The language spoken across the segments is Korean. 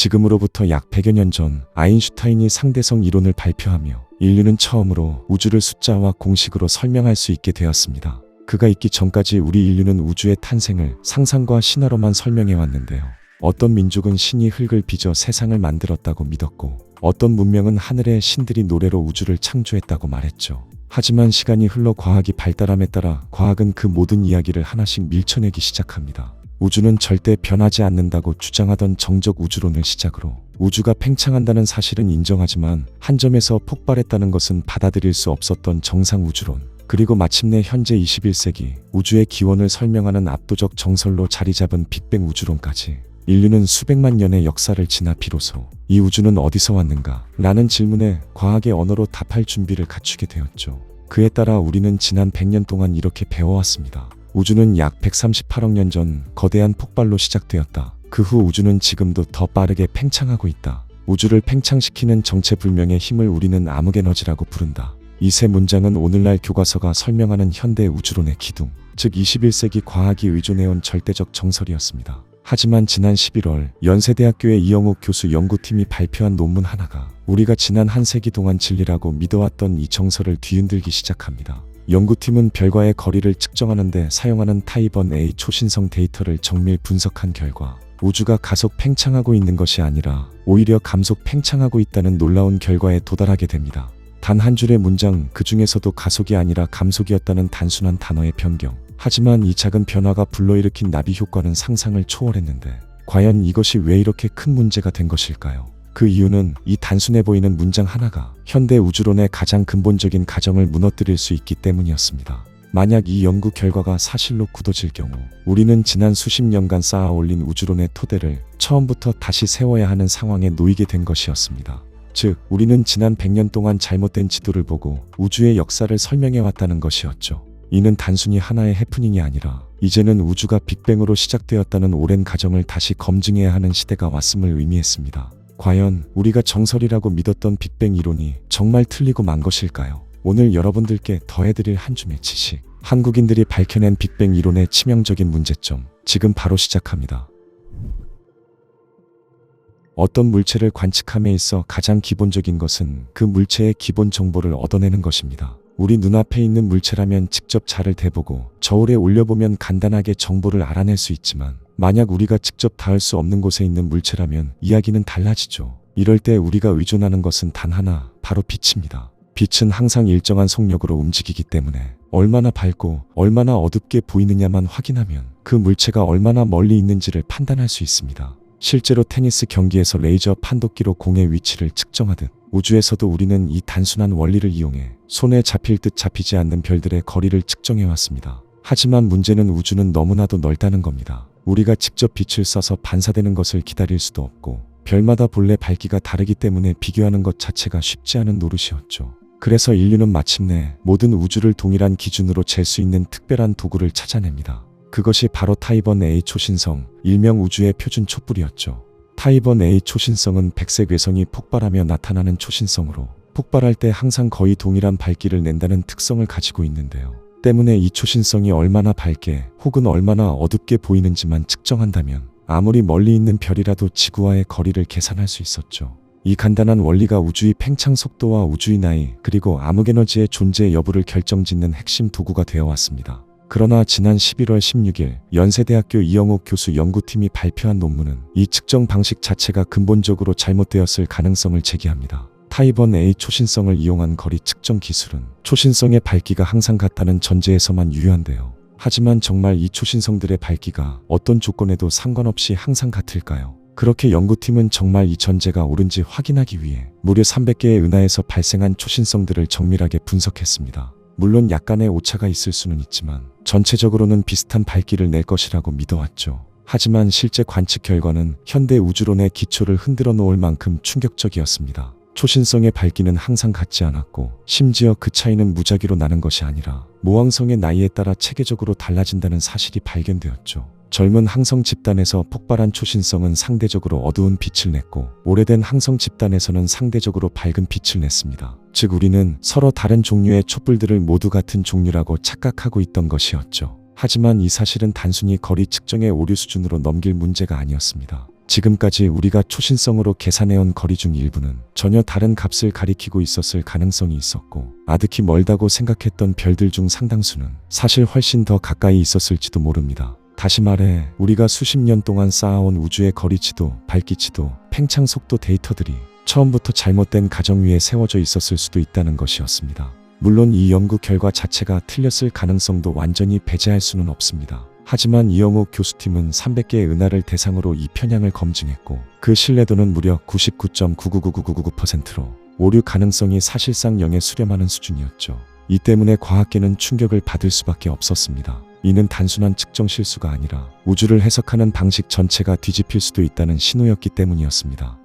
지금으로부터 약 100여 년 전 아인슈타인이 상대성 이론을 발표하며 인류는 처음으로 우주를 숫자와 공식으로 설명할 수 있게 되었습니다. 그가 있기 전까지 우리 인류는 우주의 탄생을 상상과 신화로만 설명해 왔는데요. 어떤 민족은 신이 흙을 빚어 세상을 만들었다고 믿었고, 어떤 문명은 하늘의 신들이 노래로 우주를 창조했다고 말했죠. 하지만 시간이 흘러 과학이 발달함에 따라 과학은 그 모든 이야기를 하나씩 밀쳐내기 시작합니다. 우주는 절대 변하지 않는다고 주장하던 정적 우주론을 시작으로 우주가 팽창한다는 사실은 인정하지만 한 점에서 폭발했다는 것은 받아들일 수 없었던 정상 우주론, 그리고 마침내 현재 21세기 우주의 기원을 설명하는 압도적 정설로 자리잡은 빅뱅 우주론까지, 인류는 수백만 년의 역사를 지나 비로소 이 우주는 어디서 왔는가? 라는 질문에 과학의 언어로 답할 준비를 갖추게 되었죠. 그에 따라 우리는 지난 100년 동안 이렇게 배워왔습니다. 우주는 약 138억 년 전 거대한 폭발로 시작되었다. 그 후 우주는 지금도 더 빠르게 팽창하고 있다. 우주를 팽창시키는 정체불명의 힘을 우리는 암흑에너지라고 부른다. 이 세 문장은 오늘날 교과서가 설명하는 현대 우주론의 기둥, 즉 21세기 과학이 의존해온 절대적 정설이었습니다. 하지만 지난 11월 연세대학교의 이영욱 교수 연구팀이 발표한 논문 하나가 우리가 지난 한 세기 동안 진리라고 믿어왔던 이 정설을 뒤흔들기 시작합니다. 연구팀은 별과의 거리를 측정하는 데 사용하는 타입1 A 초신성 데이터를 정밀 분석한 결과 우주가 가속 팽창하고 있는 것이 아니라 오히려 감속 팽창하고 있다는 놀라운 결과에 도달하게 됩니다. 단 한 줄의 문장, 그 중에서도 가속이 아니라 감속이었다는 단순한 단어의 변경. 하지만 이 작은 변화가 불러일으킨 나비 효과는 상상을 초월했는데, 과연 이것이 왜 이렇게 큰 문제가 된 것일까요? 그 이유는 이 단순해 보이는 문장 하나가 현대 우주론의 가장 근본적인 가정을 무너뜨릴 수 있기 때문이었습니다. 만약 이 연구 결과가 사실로 굳어질 경우 우리는 지난 수십 년간 쌓아 올린 우주론의 토대를 처음부터 다시 세워야 하는 상황에 놓이게 된 것이었습니다. 즉, 우리는 지난 100년 동안 잘못된 지도를 보고 우주의 역사를 설명해 왔다는 것이었죠. 이는 단순히 하나의 해프닝이 아니라 이제는 우주가 빅뱅으로 시작되었다는 오랜 가정을 다시 검증해야 하는 시대가 왔음을 의미했습니다. 과연 우리가 정설이라고 믿었던 빅뱅 이론이 정말 틀리고 만 것일까요? 오늘 여러분들께 더해드릴 한 줌의 지식, 한국인들이 밝혀낸 빅뱅 이론의 치명적인 문제점, 지금 바로 시작합니다. 어떤 물체를 관측함에 있어 가장 기본적인 것은 그 물체의 기본 정보를 얻어내는 것입니다. 우리 눈앞에 있는 물체라면 직접 자를 대보고 저울에 올려보면 간단하게 정보를 알아낼 수 있지만, 만약 우리가 직접 닿을 수 없는 곳에 있는 물체라면 이야기는 달라지죠. 이럴 때 우리가 의존하는 것은 단 하나, 바로 빛입니다. 빛은 항상 일정한 속력으로 움직이기 때문에 얼마나 밝고 얼마나 어둡게 보이느냐만 확인하면 그 물체가 얼마나 멀리 있는지를 판단할 수 있습니다. 실제로 테니스 경기에서 레이저 판독기로 공의 위치를 측정하듯 우주에서도 우리는 이 단순한 원리를 이용해 손에 잡힐 듯 잡히지 않는 별들의 거리를 측정해왔습니다. 하지만 문제는 우주는 너무나도 넓다는 겁니다. 우리가 직접 빛을 쏴서 반사되는 것을 기다릴 수도 없고, 별마다 본래 밝기가 다르기 때문에 비교하는 것 자체가 쉽지 않은 노릇이었죠. 그래서 인류는 마침내 모든 우주를 동일한 기준으로 잴 수 있는 특별한 도구를 찾아냅니다. 그것이 바로 타입1 A 초신성, 일명 우주의 표준 촛불이었죠. 타입1 A 초신성은 백색 외성이 폭발하며 나타나는 초신성으로 폭발할 때 항상 거의 동일한 밝기를 낸다는 특성을 가지고 있는데요. 때문에 이 초신성이 얼마나 밝게 혹은 얼마나 어둡게 보이는지만 측정한다면 아무리 멀리 있는 별이라도 지구와의 거리를 계산할 수 있었죠. 이 간단한 원리가 우주의 팽창 속도와 우주의 나이, 그리고 암흑에너지의 존재 여부를 결정짓는 핵심 도구가 되어 왔습니다. 그러나 지난 11월 16일 연세대학교 이영욱 교수 연구팀이 발표한 논문은 이 측정 방식 자체가 근본적으로 잘못되었을 가능성을 제기합니다. 타입1 A 초신성을 이용한 거리 측정 기술은 초신성의 밝기가 항상 같다는 전제에서만 유효한데요. 하지만 정말 이 초신성들의 밝기가 어떤 조건에도 상관없이 항상 같을까요? 그렇게 연구팀은 정말 이 전제가 옳은지 확인하기 위해 무려 300개의 은하에서 발생한 초신성들을 정밀하게 분석했습니다. 물론 약간의 오차가 있을 수는 있지만 전체적으로는 비슷한 밝기를 낼 것이라고 믿어왔죠. 하지만 실제 관측 결과는 현대 우주론의 기초를 흔들어 놓을 만큼 충격적이었습니다. 초신성의 밝기는 항상 같지 않았고, 심지어 그 차이는 무작위로 나는 것이 아니라 모왕성의 나이에 따라 체계적으로 달라진다는 사실이 발견되었죠. 젊은 항성 집단에서 폭발한 초신성은 상대적으로 어두운 빛을 냈고, 오래된 항성 집단에서는 상대적으로 밝은 빛을 냈습니다. 즉, 우리는 서로 다른 종류의 촛불들을 모두 같은 종류라고 착각하고 있던 것이었죠. 하지만 이 사실은 단순히 거리 측정의 오류 수준으로 넘길 문제가 아니었습니다. 지금까지 우리가 초신성으로 계산해온 거리 중 일부는 전혀 다른 값을 가리키고 있었을 가능성이 있었고, 아득히 멀다고 생각했던 별들 중 상당수는 사실 훨씬 더 가까이 있었을지도 모릅니다. 다시 말해 우리가 수십 년 동안 쌓아온 우주의 거리치도, 밝기치도, 팽창 속도 데이터들이 처음부터 잘못된 가정 위에 세워져 있었을 수도 있다는 것이었습니다. 물론 이 연구 결과 자체가 틀렸을 가능성도 완전히 배제할 수는 없습니다. 하지만 이영욱 교수팀은 300개의 은하를 대상으로 이 편향을 검증했고, 그 신뢰도는 무려 99.999999%로 오류 가능성이 사실상 0에 수렴하는 수준이었죠. 이 때문에 과학계는 충격을 받을 수밖에 없었습니다. 이는 단순한 측정 실수가 아니라 우주를 해석하는 방식 전체가 뒤집힐 수도 있다는 신호였기 때문이었습니다.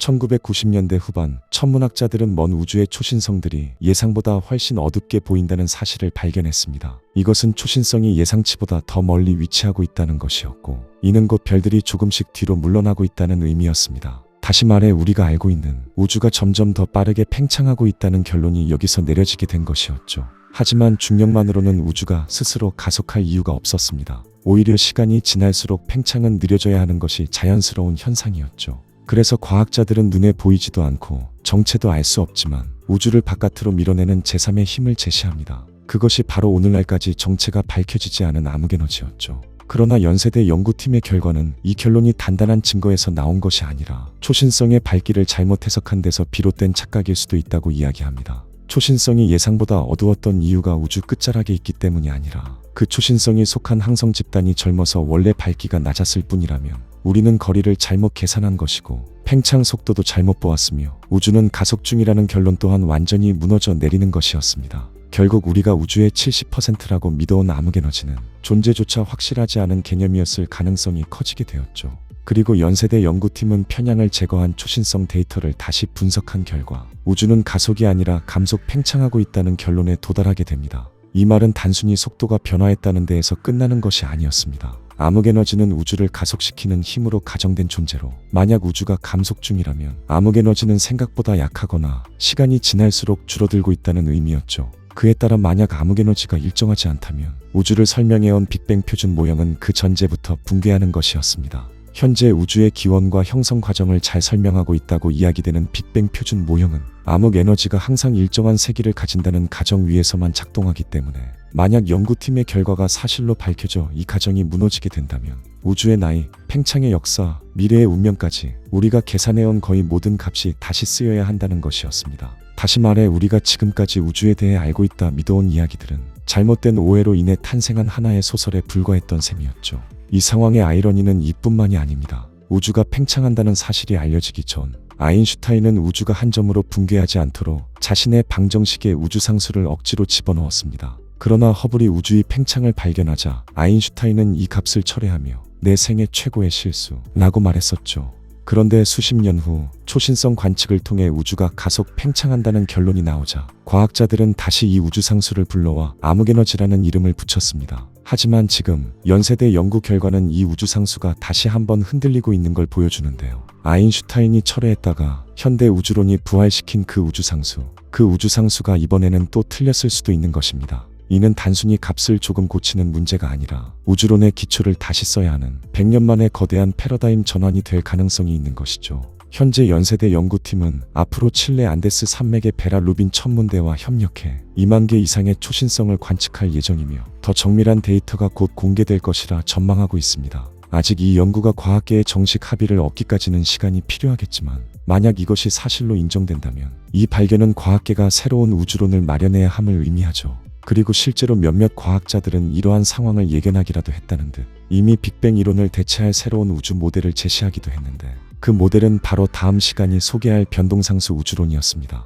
1990년대 후반, 천문학자들은 먼 우주의 초신성들이 예상보다 훨씬 어둡게 보인다는 사실을 발견했습니다. 이것은 초신성이 예상치보다 더 멀리 위치하고 있다는 것이었고, 이는 곧 별들이 조금씩 뒤로 물러나고 있다는 의미였습니다. 다시 말해 우리가 알고 있는 우주가 점점 더 빠르게 팽창하고 있다는 결론이 여기서 내려지게 된 것이었죠. 하지만 중력만으로는 우주가 스스로 가속할 이유가 없었습니다. 오히려 시간이 지날수록 팽창은 느려져야 하는 것이 자연스러운 현상이었죠. 그래서 과학자들은 눈에 보이지도 않고 정체도 알 수 없지만 우주를 바깥으로 밀어내는 제3의 힘을 제시합니다. 그것이 바로 오늘날까지 정체가 밝혀지지 않은 암흑에너지였죠. 그러나 연세대 연구팀의 결과는 이 결론이 단단한 증거에서 나온 것이 아니라 초신성의 밝기를 잘못 해석한 데서 비롯된 착각일 수도 있다고 이야기합니다. 초신성이 예상보다 어두웠던 이유가 우주 끝자락에 있기 때문이 아니라 그 초신성이 속한 항성 집단이 젊어서 원래 밝기가 낮았을 뿐이라면 우리는 거리를 잘못 계산한 것이고 팽창 속도도 잘못 보았으며 우주는 가속 중이라는 결론 또한 완전히 무너져 내리는 것이었습니다. 결국 우리가 우주의 70%라고 믿어온 암흑에너지는 존재조차 확실하지 않은 개념이었을 가능성이 커지게 되었죠. 그리고 연세대 연구팀은 편향을 제거한 초신성 데이터를 다시 분석한 결과 우주는 가속이 아니라 감속 팽창하고 있다는 결론에 도달하게 됩니다. 이 말은 단순히 속도가 변화했다는 데에서 끝나는 것이 아니었습니다. 암흑에너지는 우주를 가속시키는 힘으로 가정된 존재로, 만약 우주가 감속 중이라면 암흑에너지는 생각보다 약하거나 시간이 지날수록 줄어들고 있다는 의미였죠. 그에 따라 만약 암흑에너지가 일정하지 않다면 우주를 설명해온 빅뱅 표준 모형은 그 전제부터 붕괴하는 것이었습니다. 현재 우주의 기원과 형성 과정을 잘 설명하고 있다고 이야기되는 빅뱅 표준 모형은 암흑 에너지가 항상 일정한 세기를 가진다는 가정 위에서만 작동하기 때문에 만약 연구팀의 결과가 사실로 밝혀져 이 가정이 무너지게 된다면 우주의 나이, 팽창의 역사, 미래의 운명까지 우리가 계산해온 거의 모든 값이 다시 쓰여야 한다는 것이었습니다. 다시 말해 우리가 지금까지 우주에 대해 알고 있다 믿어온 이야기들은 잘못된 오해로 인해 탄생한 하나의 소설에 불과했던 셈이었죠. 이 상황의 아이러니는 이뿐만이 아닙니다. 우주가 팽창한다는 사실이 알려지기 전 아인슈타인은 우주가 한 점으로 붕괴하지 않도록 자신의 방정식에 우주상수를 억지로 집어넣었습니다. 그러나 허블이 우주의 팽창을 발견하자 아인슈타인은 이 값을 철회하며 내 생애 최고의 실수라고 말했었죠. 그런데 수십 년 후 초신성 관측을 통해 우주가 가속 팽창한다는 결론이 나오자 과학자들은 다시 이 우주상수를 불러와 암흑에너지라는 이름을 붙였습니다. 하지만 지금 연세대 연구 결과는 이 우주상수가 다시 한번 흔들리고 있는 걸 보여주는데요. 아인슈타인이 철회했다가 현대 우주론이 부활시킨 그 우주상수가 이번에는 또 틀렸을 수도 있는 것입니다. 이는 단순히 값을 조금 고치는 문제가 아니라 우주론의 기초를 다시 써야 하는 100년 만의 거대한 패러다임 전환이 될 가능성이 있는 것이죠. 현재 연세대 연구팀은 앞으로 칠레 안데스 산맥의 베라 루빈 천문대와 협력해 2만 개 이상의 초신성을 관측할 예정이며 더 정밀한 데이터가 곧 공개될 것이라 전망하고 있습니다. 아직 이 연구가 과학계의 정식 합의를 얻기까지는 시간이 필요하겠지만 만약 이것이 사실로 인정된다면 이 발견은 과학계가 새로운 우주론을 마련해야 함을 의미하죠. 그리고 실제로 몇몇 과학자들은 이러한 상황을 예견하기라도 했다는 듯 이미 빅뱅 이론을 대체할 새로운 우주 모델을 제시하기도 했는데 그 모델은 바로 다음 시간이 소개할 변동상수 우주론이었습니다.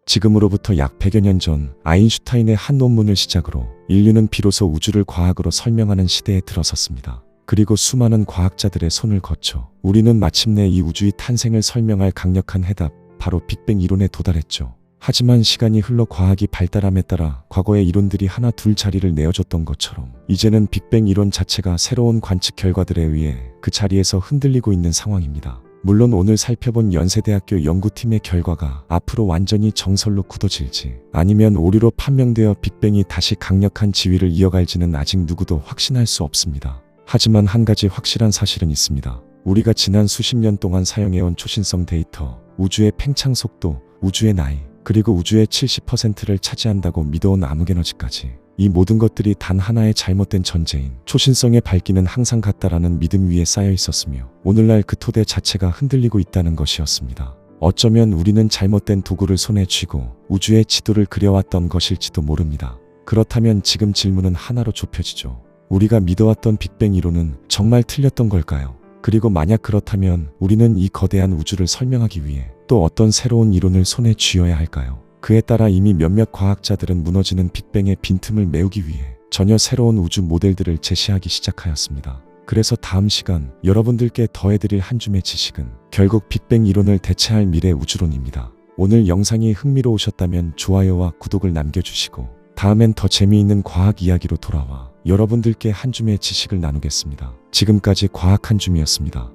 지금으로부터 약 100여 년 전 아인슈타인의 한 논문을 시작으로 인류는 비로소 우주를 과학으로 설명하는 시대에 들어섰습니다. 그리고 수많은 과학자들의 손을 거쳐 우리는 마침내 이 우주의 탄생을 설명할 강력한 해답, 바로 빅뱅 이론에 도달했죠. 하지만 시간이 흘러 과학이 발달함에 따라 과거의 이론들이 하나 둘 자리를 내어줬던 것처럼 이제는 빅뱅 이론 자체가 새로운 관측 결과들에 의해 그 자리에서 흔들리고 있는 상황입니다. 물론 오늘 살펴본 연세대학교 연구팀의 결과가 앞으로 완전히 정설로 굳어질지 아니면 오류로 판명되어 빅뱅이 다시 강력한 지위를 이어갈지는 아직 누구도 확신할 수 없습니다. 하지만 한 가지 확실한 사실은 있습니다. 우리가 지난 수십 년 동안 사용해온 초신성 데이터, 우주의 팽창 속도, 우주의 나이, 그리고 우주의 70%를 차지한다고 믿어온 암흑에너지까지, 이 모든 것들이 단 하나의 잘못된 전제인 초신성의 밝기는 항상 같다라는 믿음 위에 쌓여 있었으며 오늘날 그 토대 자체가 흔들리고 있다는 것이었습니다. 어쩌면 우리는 잘못된 도구를 손에 쥐고 우주의 지도를 그려왔던 것일지도 모릅니다. 그렇다면 지금 질문은 하나로 좁혀지죠. 우리가 믿어왔던 빅뱅 이론은 정말 틀렸던 걸까요? 그리고 만약 그렇다면 우리는 이 거대한 우주를 설명하기 위해 또 어떤 새로운 이론을 손에 쥐어야 할까요? 그에 따라 이미 몇몇 과학자들은 무너지는 빅뱅의 빈틈을 메우기 위해 전혀 새로운 우주 모델들을 제시하기 시작하였습니다. 그래서 다음 시간 여러분들께 더해드릴 한 줌의 지식은 결국 빅뱅 이론을 대체할 미래 우주론입니다. 오늘 영상이 흥미로우셨다면 좋아요와 구독을 남겨주시고 다음엔 더 재미있는 과학 이야기로 돌아와 여러분들께 한 줌의 지식을 나누겠습니다. 지금까지 과학 한 줌이었습니다.